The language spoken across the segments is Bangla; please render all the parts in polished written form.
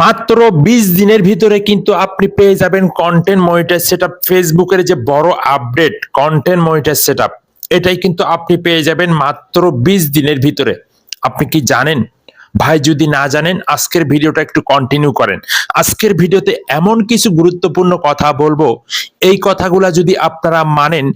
মাত্র 20 দিনের ভিতরে কিন্তু আপনি পেয়ে যাবেন কন্টেন্ট মনিটাইজ সেটআপ। ফেসবুকের যে বড় আপডেট কন্টেন্ট মনিটাইজ সেটআপ, এটাই কিন্তু আপনি পেয়ে যাবেন মাত্র 20 দিনের ভিতরে। আপনি কি জানেন? ভাই যদি না জানেন, আজকের ভিডিওটা একটু কন্টিনিউ করেন। আজকের ভিডিওতে এমন কিছু গুরুত্বপূর্ণ কথা বলবো, এই কথাগুলা যদি আপনারা মানেন,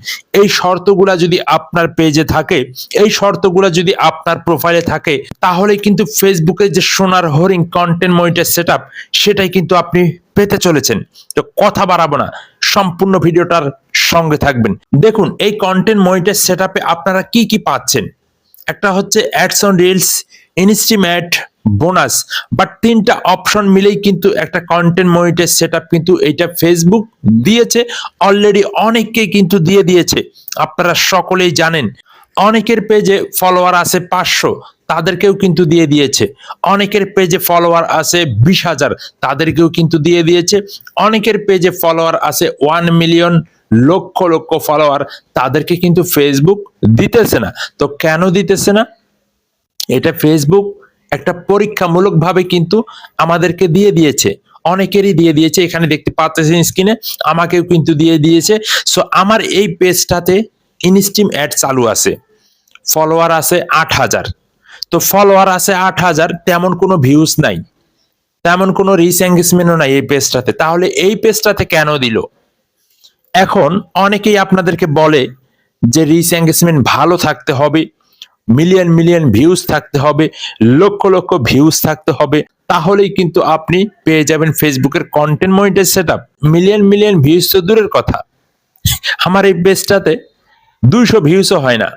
এই শর্তগুলা যদি আপনার পেজে থাকে, এই শর্তগুলা যদি আপনার প্রোফাইলে থাকে, তাহলে কিন্তু ফেসবুকে যে সোনার হরিণ কন্টেন্ট মনিটাইজ সেটআপ, সেটাই কিন্তু আপনি পেতে চলেছেন। তো কথা বাড়াবো না, সম্পূর্ণ ভিডিওটার সঙ্গে থাকবেন। দেখুন, এই কন্টেন্ট মনিটাইজ সেটআপে আপনারা কি কি পাচ্ছেন। একটা হচ্ছে অ্যাডস অন রিলস, ইনস্টিমেট, বোনাস, বাট তিনটা অপশন মিলেই কিন্তু একটা কন্টেন্ট মনিটাইজ সেটআপ কিন্তু এইটা ফেসবুক দিয়েছে অলরেডি, অনেককে কিন্তু দিয়ে দিয়েছে। আপনারা সকলেই জানেন, অনেকের পেজে ফলোয়ার আছে 500, তাদেরকেও কিন্তু দিয়ে দিয়েছে। অনেকের পেজে ফলোয়ার আছে 20,000, তাদেরকেও কিন্তু দিয়ে দিয়েছে। অনেকের পেজে ফলোয়ার আছে 1 মিলিয়ন, লক্ষ লক্ষ ফলোয়ার, তাদেরকে কিন্তু ফেসবুক দিতেছে না। তো কেন দিতেছে না? এটা ফেসবুক একটা পরীক্ষামূলক ভাবে কিন্তু আমাদেরকে দিয়ে দিয়েছে, অনেকেরই দিয়ে দিয়েছে। এখানে দেখতে পাচ্ছেন স্ক্রিনে, আমাকেও কিন্তু দিয়ে দিয়েছে। সো আমার এই পেজটাতে ইনস্টিম অ্যাড চালু আছে, ফলোয়ার আছে 8,000। তো ফলোয়ার আছে 8,000, তেমন কোনো ভিউজ নাই, তেমন কোনো রিচ এঙ্গেজমেন্টও নাই এই পেজটাতে। তাহলে এই পেজটাতে কেন দিল? এখন অনেকেই আপনাদেরকে বলে যে রিচ এঙ্গেজমেন্ট ভালো থাকতে হবে, মিলিয়ন মিলিয়ন ভিউজ থাকতে হবে, লক্ষ লক্ষ ভিউজ থাকতে হবে, তাহলেই কিন্তু আপনি পেয়ে যাবেন ফেসবুকের content monetise setup. Million million views তো দূরের কথা, আমার এই পেজটাতে 200 ভিউজও হয় না।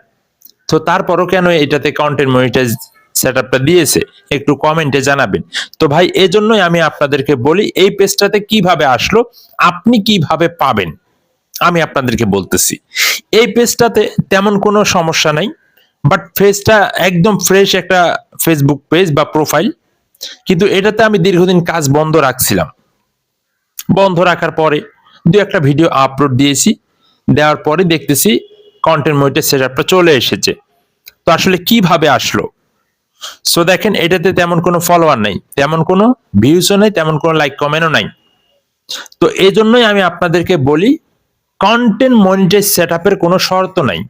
তো তারপরও কেন এটাতে কন্টেন্ট মনিটাইজ সেটআপটা দিয়েছে, একটু কমেন্টে জানাবেন। তো ভাই, এজন্যই আমি আপনাদেরকে বলি, এই পেজটাতে কিভাবে আসলো, আপনি কিভাবে পাবেন, আমি আপনাদেরকে বলতেছি। এই পেজটাতে তেমন কোনো সমস্যা নাই, বাট পেজটা একদম ফ্রেশ একটা ফেসবুক পেজ বা প্রোফাইল, কিন্তু এটাতে আমি দীর্ঘদিন কাজ বন্ধ রাখছিলাম। বন্ধ রাখার পরে দু একটা ভিডিও আপলোড দিয়েছি, দেওয়ার পরে দেখতেছি কন্টেন্ট মনিটাইজ সেটআপটা চলে এসেছে। তো আসলে কিভাবে আসলো? সো দেখেন, এটাতে তেমন কোনো ফলোয়ার নাই, তেমন কোনো ভিউজও নাই, তেমন কোনো লাইক কমেন্টও নাই। তো এই জন্যই আমি আপনাদেরকে বলি, কন্টেন্ট মনিটাইজ সেটআপের কোনো শর্ত নাই।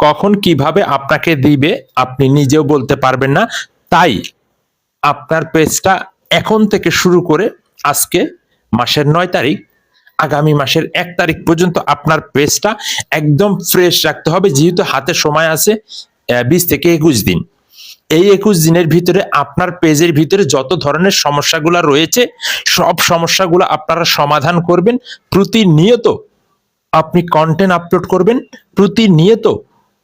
কখন কিভাবে আপনাকে দিবে আপনি নিজেও বলতে পারবেন না। তাই আপনার পেজটা এখন থেকে শুরু করে আজকে মাসের 9 তারিখ, আগামী মাসের 1 তারিখ পর্যন্ত আপনার পেজটা একদম ফ্রেশ রাখতে হবে। যেহেতু হাতে সময় আছে 20 থেকে 21 দিন, এই 21 দিনের ভিতরে আপনার পেজের ভিতরে যত ধরনের সমস্যাগুলো রয়েছে, সব সমস্যাগুলো আপনারা সমাধান করবেন। প্রতিনিয়ত আপনি কন্টেন্ট আপলোড করবেন, প্রতিনিয়ত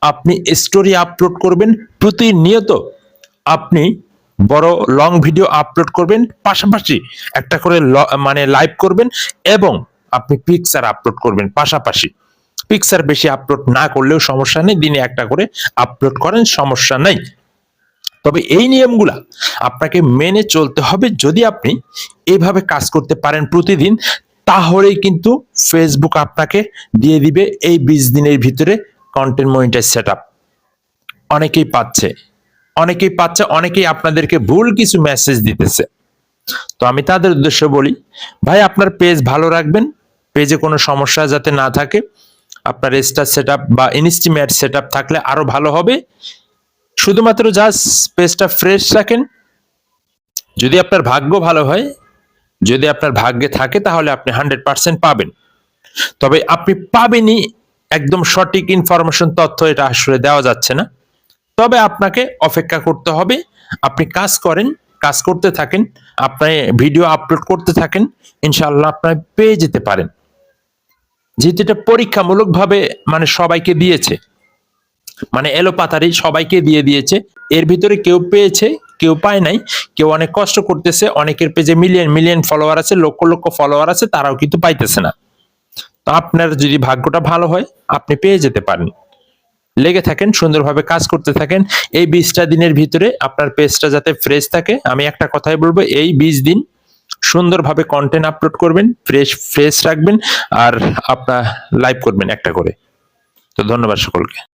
আপনি স্টোরি আপলোড করবেন, প্রতিনিয়ত আপনি বড় লং ভিডিও আপলোড করবেন, পাশাপাশি একটা করে মানে লাইভ করবেন, এবং আপনি পিকচার আপলোড করবেন পাশাপাশি। পিকচার বেশি আপলোড না করলেও সমস্যা নেই, দিনে একটা করে আপলোড করেন, সমস্যা নেই। তবে এই নিয়মগুলা আপনাকে মেনে চলতে হবে। যদি আপনি এইভাবে কাজ করতে পারেন প্রতিদিন, তাহলেই কিন্তু ফেসবুক আপনাকে দিয়ে দিবে এই 20 দিনের ভিতরে কন্টেন্ট মনিটাইজ সেটআপ। অনেকেই পাচ্ছে, অনেকেই পাচ্ছে, অনেকেই আপনাদেরকে ভুল কিছু মেসেজ দিতেছে। তো আমি তাদের উদ্দেশ্যে বলি, ভাই আপনার পেজ ভালো রাখবেন, পেজে কোনো সমস্যা যাতে না থাকে। আপনার স্টার সেটআপ বা ইনস্টিমেট সেটআপ থাকলে আরো ভালো হবে। শুধুমাত্র জাস্ট পেজটা ফ্রেশ রাখেন। যদি আপনার ভাগ্য ভালো হয়, যদি আপনার ভাগ্যে থাকে, তাহলে আপনি 100% পাবেন। তবে আপনি পাবেনই, একদম সঠিক ইনফরমেশন তথ্য এটা আসলে দেওয়া যাচ্ছে না। তবে আপনাকে অপেক্ষা করতে হবে। আপনি কাজ করেন, কাজ করতে থাকেন, আপনি ভিডিও আপলোড করতে থাকেন, ইনশাআল্লাহ আপনারা পেয়ে যেতে পারেন। যেহেতু এটা পরীক্ষামূলক ভাবে মানে সবাইকে দিয়েছে, মানে এলোপাতারি সবাইকে দিয়ে দিয়েছে। এর ভিতরে কেউ পেয়েছে, কেউ পায় নাই, কেউ অনেক কষ্ট করতেছে, অনেকের পেজে মিলিয়ন মিলিয়ন ফলোয়ার আছে, লক্ষ লক্ষ ফলোয়ার আছে, তারাও কিন্তু পাইতেছে না। তো আপনার যদি ভাগ্যটা ভালো হয়, আপনি পেয়ে যেতে পারেন। লেগে থাকেন, সুন্দরভাবে কাজ করতে থাকেন। এই 20টা দিনের ভিতরে আপনার পেজটা যাতে ফ্রেশ থাকে, আমি একটা কথাই বলবো, এই 20 দিন সুন্দরভাবে কন্টেন্ট আপলোড করবেন, ফ্রেশ রাখবেন, আর আপনার লাইভ করবেন একটা করে। তো ধন্যবাদ সকলকে।